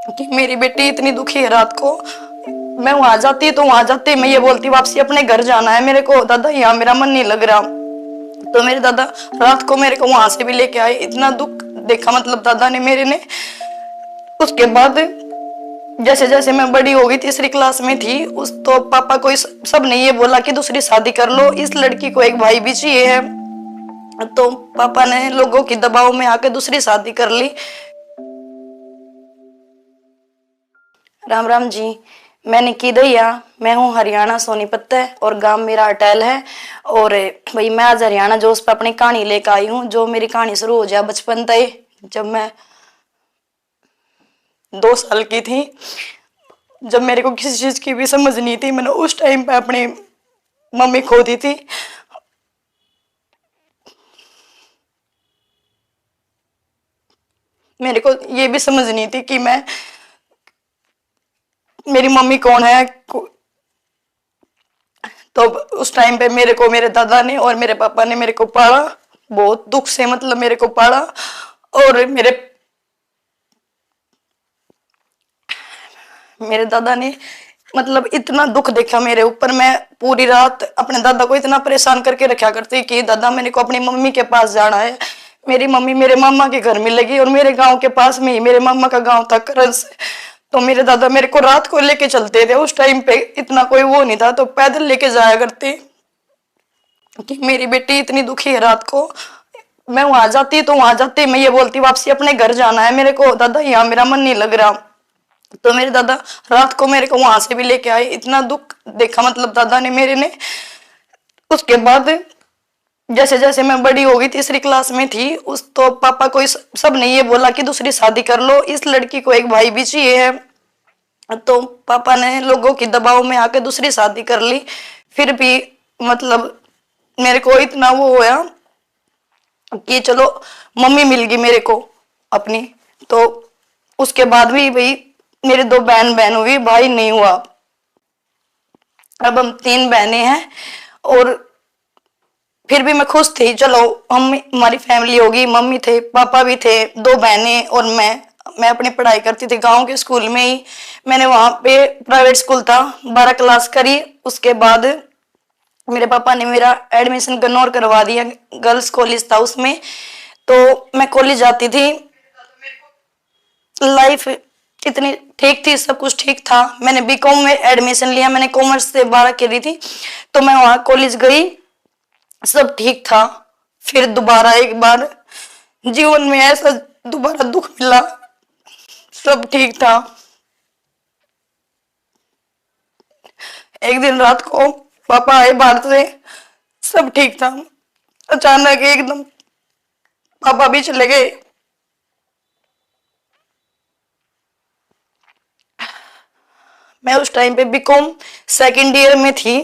कि मेरी बेटी इतनी दुखी है रात को। मैं वहां जाती तो वहां जाते मैं ये बोलती वापसी अपने घर जाना है मेरे को, दादा यहाँ मेरा मन नहीं लग रहा। तो मेरे दादा रात को मेरे को वहां से भी लेके आए। इतना दुख देखा मतलब दादा ने मेरे ने। उसके बाद जैसे जैसे मैं बड़ी हो गई, तीसरी क्लास में थी, उस तो पापा को सब ने ये बोला कि दूसरी शादी कर लो, इस लड़की को एक भाई भी चाहिए है। तो पापा ने लोगों की दबाव में आके दूसरी शादी कर ली। राम राम जी, मैं निकी दैया, मैं हूँ हरियाणा सोनीपत है और गांव मेरा अटैल है। और भाई मैं आज हरियाणा जोश पे अपनी कहानी लेकर आई हूँ। जो मेरी कहानी शुरू हो जाए बचपन से, जब मैं 2 साल की थी, जब मेरे को किसी चीज की भी समझ नहीं थी। मैंने उस टाइम पे अपनी मम्मी खो दी थी। मेरे को ये भी समझ नहीं थी कि मैं मेरी मम्मी कौन है। तो उस टाइम पे मेरे को मेरे दादा ने और मेरे पापा ने मेरे को पाला, बहुत दुख से मतलब मेरे को पाला। और मेरे दादा ने मतलब इतना दुख देखा मेरे ऊपर। मैं पूरी रात अपने दादा को इतना परेशान करके रखा करती कि दादा मेरे को अपनी मम्मी के पास जाना है। मेरी मम्मी मेरे मामा के घर में लगी और मेरे गांव के पास में ही मेरे मामा का गांव था करंस। तो मेरे दादा मेरे को रात को लेके चलते थे। उस टाइम पे इतना कोई वो नहीं था, तो पैदल लेके जाया करते कि मेरी बेटी इतनी दुखी है रात को। मैं वहां जाती तो वहां जाते मैं ये बोलती वापसी अपने घर जाना है मेरे को, दादा यहाँ मेरा मन नहीं लग रहा। तो मेरे दादा रात को मेरे को वहां से भी लेके आए। इतना दुख देखा मतलब दादा ने मेरे ने। उसके बाद जैसे जैसे मैं बड़ी हो गई, तीसरी क्लास में थी, उस तो पापा को सब ने ये बोला कि दूसरी शादी कर लो, इस लड़की को एक भाई भी चाहिए है। तो पापा ने लोगों की दबाव में आके दूसरी शादी कर ली। फिर भी मतलब मेरे को इतना वो होया कि चलो मम्मी मिल गई मेरे को अपनी। तो उसके बाद भी भाई मेरे 2 बहन हुई, भाई नहीं हुआ। अब हम 3 बहनें हैं। और फिर भी मैं खुश थी, चलो हम हमारी फैमिली होगी, मम्मी थे पापा भी थे, 2 बहनें और मैं अपनी पढ़ाई करती थी गांव के स्कूल में ही। मैंने वहां पे प्राइवेट स्कूल था, 12 क्लास करी। उसके बाद मेरे पापा ने मेरा एडमिशन गन्नौर करवा दिया, गर्ल्स कॉलेज था उसमें। तो मैं कॉलेज जाती थी। लाइफ इतनी ठीक थी, सब कुछ ठीक था। मैंने बीकॉम में एडमिशन लिया, मैंने कॉमर्स से 12 करी थी। तो मैं वहां कॉलेज गई, सब ठीक था। फिर दोबारा एक बार जीवन में ऐसा दोबारा दुख मिला। सब ठीक था। एक दिन रात को पापा आए बाहर से, सब ठीक था। अचानक एकदम पापा भी चले गए। मैं उस टाइम पे बीकॉम सेकंड ईयर में थी।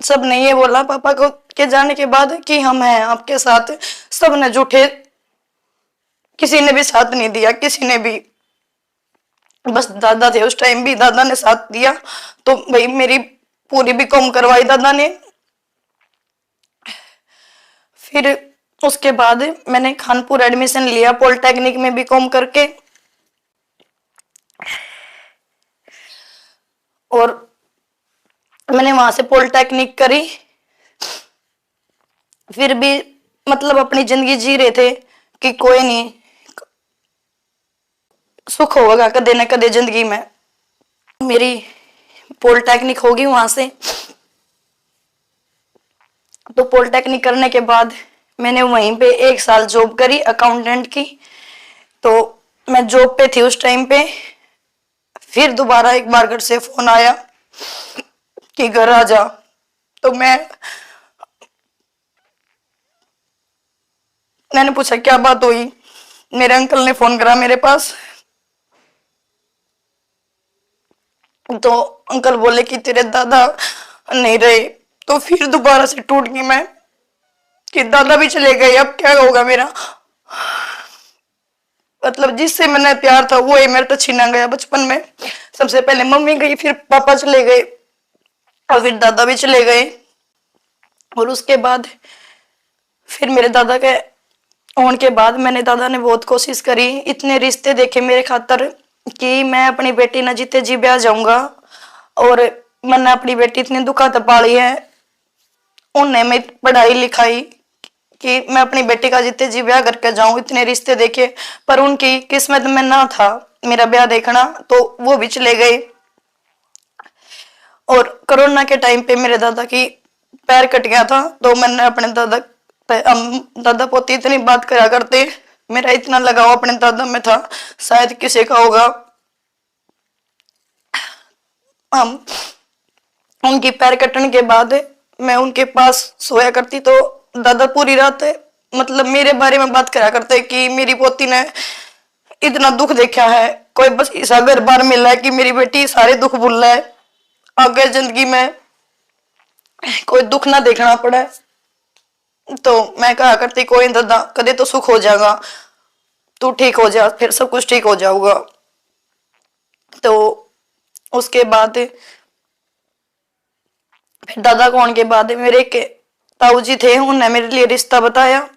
सब ने ये बोला पापा को के जाने के बाद कि हम हैं आपके साथ। सब ने झूठे, किसी ने भी साथ नहीं दिया, किसी ने भी। बस दादा थे उस टाइम भी, दादा ने साथ दिया। तो भाई मेरी पूरी बीकॉम करवाई दादा ने। फिर उसके बाद मैंने खानपुर एडमिशन लिया पॉलिटेक्निक में बीकॉम करके। और मैंने वहां से पॉलिटेक्निक करी। फिर भी मतलब अपनी जिंदगी जी रहे थे कि कोई नहीं, सुख होगा कदे न कदे जिंदगी में। मेरी पॉलिटेक्निक होगी वहां से। तो पॉलिटेक्निक करने के बाद मैंने वहीं पे 1 साल जॉब करी अकाउंटेंट की। तो मैं जॉब पे थी उस टाइम पे। फिर दोबारा एक बार घर से फोन आया कि घर आ जा। तो मैंने पूछा क्या बात हुई। मेरे अंकल ने फोन करा मेरे पास। तो अंकल बोले कि तेरे दादा नहीं रहे। तो फिर दोबारा से टूट गई मैं कि दादा भी चले गए, अब क्या होगा मेरा। मतलब जिससे मैंने प्यार था वो ही मेरे तो छीना गया बचपन में। सबसे पहले मम्मी गई, फिर पापा चले गए और फिर दादा भी चले गए। और उसके बाद फिर मेरे दादा के होने के बाद मैंने दादा ने बहुत कोशिश करी, इतने रिश्ते देखे मेरे खातर कि मैं अपनी बेटी न जीते जी ब्याह जाऊंगा। और मैंने अपनी बेटी इतनी दुखा पाली है, उन्हें मैं पढ़ाई लिखाई कि मैं अपनी बेटी का जीते जी ब्याह करके जाऊं, इतने रिश्ते देखे, पर उनकी किस्मत में ना था मेरा ब्याह देखना, तो वो भी चले गए। और कोरोना के टाइम पे मेरे दादा की पैर कट गया था, तो मैंने अपने दादा हम दादा पोती इतनी बात करा करते, मेरा इतना लगाव अपने दादा में था, शायद किसी का होगा। हम उनकी पैर कटने के बाद मैं उनके पास सोया करती, तो दादा पूरी रात मतलब मेरे बारे में बात करा करते कि मेरी पोती ने इतना दुख देखा है, कोई बस ऐसा घर बार मिला है कि मेरी बेटी सारे दुख भूल रहा है, आगे जिंदगी में कोई दुख ना देखना पड़े। तो मैं कहा करती कोई दादा कदे तो सुख हो जाएगा, तू ठीक हो जा, फिर सब कुछ ठीक हो जाऊगा। तो उसके बाद फिर दादा को होने के बाद मेरे के ताऊ जी थे, उन्होंने मेरे लिए रिश्ता बताया।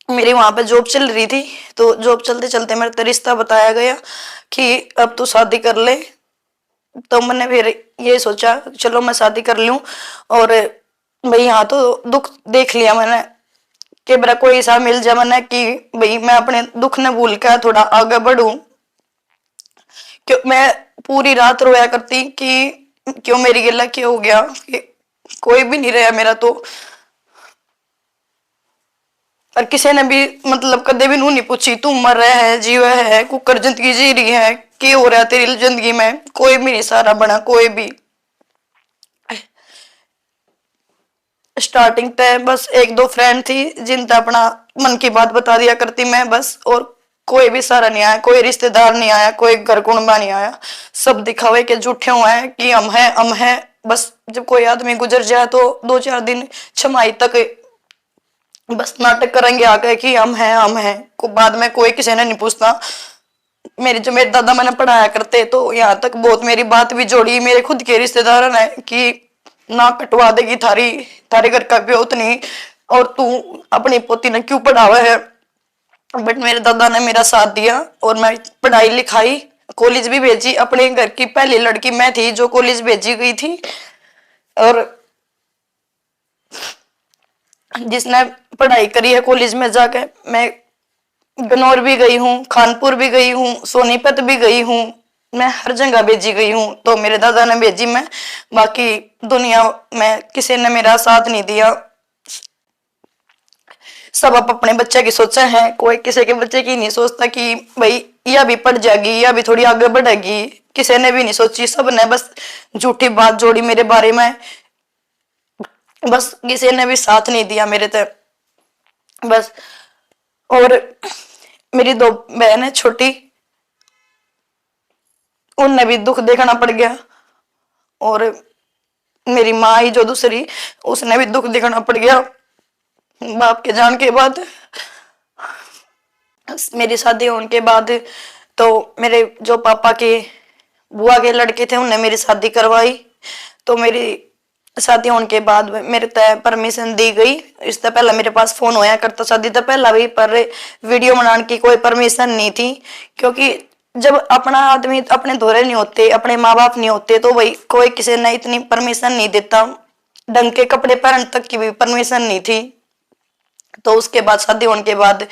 मेरी वहां पे जॉब चल रही थी, तो जॉब चलते चलते मेरे तो रिश्ता बताया गया कि अब तू शादी कर ले। तो मैंने फिर ये सोचा चलो मैं शादी कर लूं, और भाई यहाँ तो दुख देख लिया मैंने कि मेरा कोई ऐसा मिल जाए मैंने कि भाई मैं अपने दुख ने भूल कर थोड़ा आगे बढ़ूं। क्यों मैं पूरी रात रोया करती कि क्यों मेरी गिला क्यों हो गया, कि कोई भी नहीं रहा मेरा। तो और किसी ने भी मतलब कदे भी नू नहीं पूछी तू मर रहा है जीवा है कुकर जिंदगी जी रही है, क्या हो रहा है तेरी जिंदगी में, कोई भी नहीं सहारा बना कोई भी। स्टार्टिंग पे बस एक दो फ्रेंड थी जिनसे अपना मन की बात बता दिया करती मैं बस, और कोई भी सहारा नहीं आया, कोई रिश्तेदार नहीं आया, कोई घर कुणबा नहीं आया। सब दिखावे के झूठे हुए हैं कि हम हैं। बस जब कोई आदमी गुजर जाए तो 2-4 दिन छमाई तक बस नाटक करेंगे आके कि हम हैं को बाद में कोई किसी ने नहीं पूछता। मेरे दादा मैंने पढ़ाया करते, तो यहाँ तक बहुत मेरी बात भी जोड़ी मेरे खुद के रिश्तेदार ने कि ना कटवा देगी थारी थारे घर का भी उतनी, और तू अपनी पोती ने क्यों पढ़ावा है। बट मेरे दादा ने मेरा साथ दिया और मैं पढ़ाई लिखाई, कॉलेज भी भेजी। अपने घर की पहली लड़की मैं थी जो कॉलेज भेजी गई थी, और जिसने पढ़ाई करी है कॉलेज में जाके। मैं गनौर भी गई हूँ, खानपुर भी गई हूँ, सोनीपत भी गई हूँ, मैं हर जगह भेजी गई हूँ। तो मेरे दादा ने भेजी, मैं बाकी दुनिया में किसी ने मेरा साथ नहीं दिया। सब अपने बच्चे की सोचा है, कोई किसी के बच्चे की नहीं सोचता कि भाई यह भी पढ़ जाएगी या भी थोड़ी आगे बढ़ेगी, किसी ने भी नहीं सोची। सब ने बस झूठी बात जोड़ी मेरे बारे में, बस किसी ने भी साथ नहीं दिया मेरे तो बस। और मेरी 2 बहन है छोटी, उनने भी दुख देखना पड़ गया, और मेरी माँ ही जो दूसरी उसने भी दुख देखना पड़ गया बाप के जान के बाद। मेरी शादी होने के बाद तो मेरे जो पापा के बुआ के लड़के थे उनने मेरी शादी करवाई। तो मेरी शादी होने के बाद मेरे तय परमिशन दी गई। इससे पहले मेरे पास फोन होया करता शादी तो पहला भी, पर वीडियो बनाने की कोई परमिशन नहीं थी, क्योंकि जब अपना आदमी अपने धोरे नहीं होते, अपने माँ बाप नहीं होते, तो भाई कोई किसी ने इतनी परमिशन नहीं देता। ढंग के कपड़े पहन तक की भी परमिशन नहीं थी। तो उसके बाद शादी होने के बाद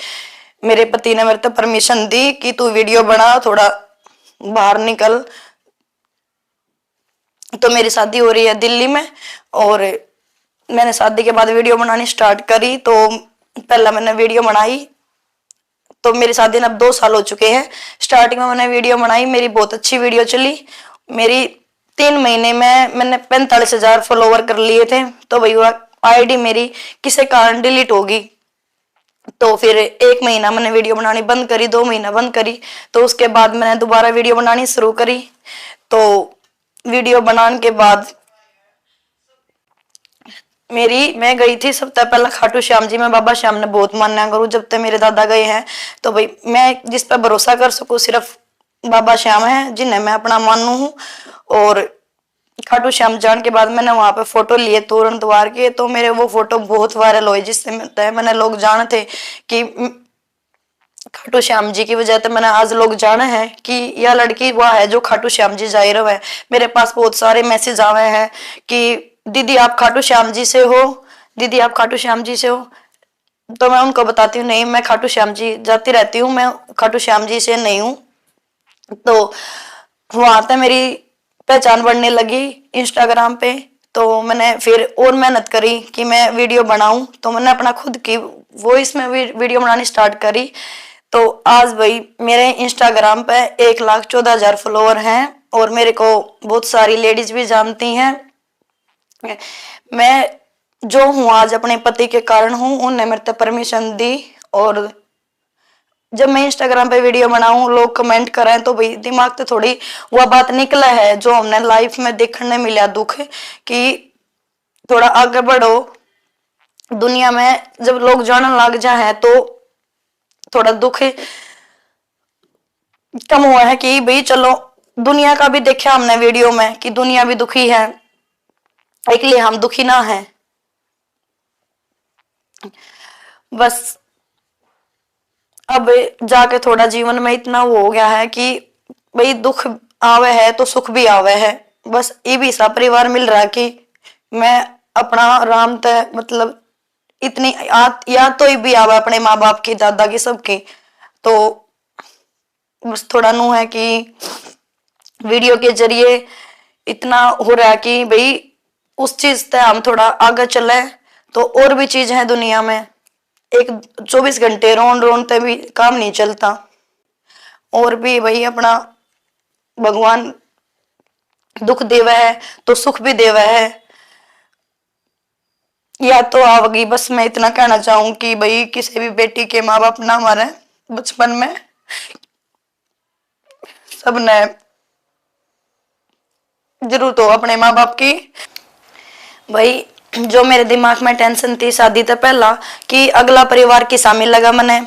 मेरे पति ने मेरे को परमिशन दी कि तू वीडियो बना, थोड़ा बाहर निकल। तो मेरी शादी हो रही है दिल्ली में, और मैंने शादी के बाद वीडियो बनानी स्टार्ट करी। तो पहला मैंने वीडियो बनाई, तो मेरी शादी ने अब 2 साल हो चुके हैं। स्टार्टिंग में मैंने वीडियो बनाई, मेरी बहुत अच्छी वीडियो चली। मेरी 3 महीने में मैंने 45,000 फॉलोवर कर लिए थे। तो भाई आईडी मेरी किसी कारण डिलीट होगी। तो फिर 1 महीना मैंने वीडियो बनानी बंद करी, 2 महीना बंद करी। तो उसके बाद मैंने दोबारा वीडियो बनानी शुरू करी। तो वीडियो बनाने के बाद मैं गई थी सबसे पहला खाटू श्याम जी में। बाबा श्याम ने बहुत मान्या करूं, जब तक मेरे दादा गए हैं तो भाई मैं जिस पर भरोसा कर सकूं सिर्फ बाबा श्याम है, जिन्हें मैं अपना मानू हूं। और खाटू श्याम जाने के बाद मैंने वहां पे फोटो लिए तोरण द्वार के, तो मेरे वो फोटो बहुत वायरल हुए, जिससे मैंने लोग जाने थे कि खाटू श्याम जी की वजह से मैंने आज लोग जाना है कि यह लड़की वह है जो खाटू श्याम जी जा रहा है। मेरे पास बहुत सारे मैसेज आए हैं कि दीदी आप खाटू श्याम जी से हो, दीदी आप खाटू श्याम जी से हो। तो मैं उनको बताती हूँ नहीं, मैं खाटू श्याम जी जाती रहती हूँ, मैं खाटू श्याम जी से नहीं हूँ। तो वहां तक मेरी पहचान बढ़ने लगी इंस्टाग्राम पे। तो मैंने फिर और मेहनत करी कि मैं वीडियो बनाऊं, तो मैंने अपना खुद की वॉइस में वीडियो बनानी स्टार्ट करी। तो आज भाई मेरे इंस्टाग्राम पे 1,14,000 फॉलोअर हैं और मेरे को बहुत सारी लेडीज भी जानती हैं। मैं जो हूँ आज अपने पति के कारण हूँ, उनने मेरे को परमिशन दी। और जब मैं इंस्टाग्राम पे वीडियो बनाऊं लोग कमेंट करें तो भाई दिमाग से थोड़ी वह बात निकला है जो हमने लाइफ में देखने मिला दुख, कि थोड़ा आगे बढ़ो दुनिया में, जब लोग जानने लग जाए तो थोड़ा दुख कम हुआ है कि भाई चलो दुनिया का भी देखा हमने वीडियो में कि दुनिया भी दुखी है, इसलिए हम दुखी ना है। बस अब जाके थोड़ा जीवन में इतना वो हो गया है कि भाई दुख आवे है तो सुख भी आवे है। बस ये भी सा परिवार मिल रहा है कि मैं अपना आराम तय मतलब इतनी याद तो ये भी आवे अपने माँ बाप की, दादा की, सबकी। तो बस थोड़ा नू है कि वीडियो के जरिए इतना हो रहा है कि भाई उस चीज से हम थोड़ा आगे चले। तो और भी चीज है दुनिया में, एक 24 घंटे रोन रोन ते भी काम नहीं चलता। और भी भाई अपना भगवान दुख देवा है तो सुख भी देवा है, या तो आवगी। बस मैं इतना कहना चाहूँ कि भाई किसी भी बेटी के माँ बाप ना मारे बचपन में, सबने जरूरत हो अपने माँ बाप की। भाई जो मेरे दिमाग में टेंशन थी शादी से पहला कि अगला परिवार की शामिल लगा मैंने,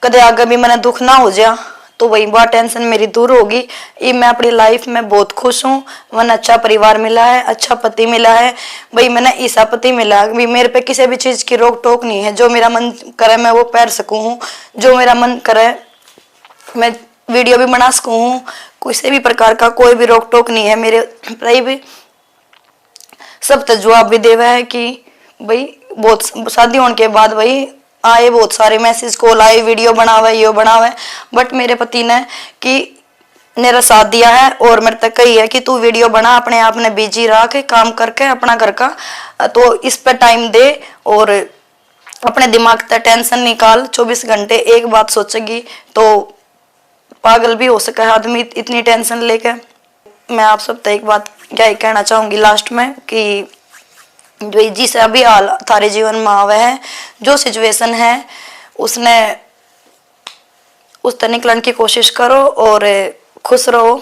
कदे आगे भी मैंने दुख ना हो जाए, तो वही वह टेंशन मेरी दूर होगी। ये मैं अपनी लाइफ में बहुत खुश हूँ। मैंने अच्छा परिवार मिला है, अच्छा पति मिला है, भाई मैंने ऐसा पति मिला है मेरे पे किसी भी चीज की रोक टोक नहीं है। जो मेरा मन करे मैं वो पैर सकूँ हूँ, जो मेरा मन करे मैं वीडियो भी बना सकूँ हूँ, किसी भी प्रकार का कोई भी रोक टोक नहीं है मेरे भाई भी। सब तो जवाब भी देवा है कि भाई बहुत शादी होने के बाद भाई आए बहुत सारे मैसेज कॉल आए, वीडियो बनावे यो बनावे, बट मेरे पति ने कि मेरा साथ दिया है और मेरे तक कही है कि तू वीडियो बना, अपने आप ने बिजी रह के काम करके अपना घर का तो इस पे टाइम दे और अपने दिमाग से टेंशन निकाल। 24 घंटे एक बात सोचेगी तो पागल भी हो सका है आदमी इतनी टेंशन लेके। मैं आप सब तक एक बात क्या ही कहना चाहूंगी लास्ट में कि जो जिस अभी हाल थारे जीवन में आवे है, जो सिचुएशन है उसने उस तरह निकलने की कोशिश करो और खुश रहो।